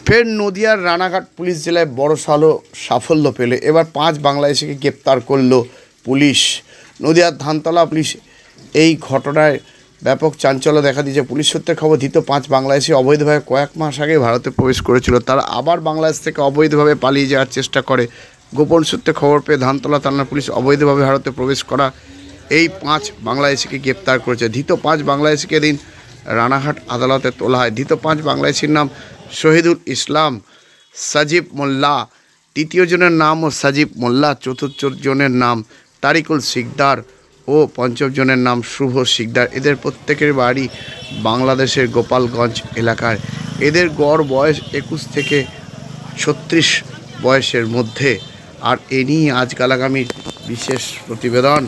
ফের নদিয়ার রানাঘাট পুলিশ জেলায় বড়সড় সাফল্য পেল। এবার 5 বাংলাদেশিকে গ্রেপ্তার করল পুলিশ। নদিয়ার ধানতলা পুলিশ এই ঘটনায় ব্যাপক চাঞ্চল্য দেখা দিয়েছে। পুলিশ সূত্রে খবর, ধৃত 5 বাংলাদেশি অবৈধভাবে কয়েক মাস আগে ভারতে প্রবেশ করেছিল। তারা আবার বাংলাদেশ থেকে অবৈধভাবে পালিয়ে যাওয়ার চেষ্টা করে। গোপন সূত্রে খবর পেয়ে ধানতলা থানার পুলিশ অবৈধভাবে ভারতে প্রবেশ করা এই 5 বাংলাদেশিকে গ্রেপ্তার করেছে। ধৃত 5 বাংলাদেশিকে দিন রানাঘাট আদালতে তোলা হয়। ধৃত 5 বাংলাদেশির নাম শহীদুল ইসলাম, সাজিব মোল্লা, তৃতীয় জনের নামও সাজিব মোল্লা, চতুর্থ জনের নাম তারিকুল শিকদার ও পঞ্চম জনের নাম শুভ শিকদার। এদের প্রত্যেকের বাড়ি বাংলাদেশের গোপালগঞ্জ এলাকায়। এদের গড় বয়স 21 থেকে 36 বয়সের মধ্যে। আর এ নিয়ে আজকাল আগামীর বিশেষ প্রতিবেদন।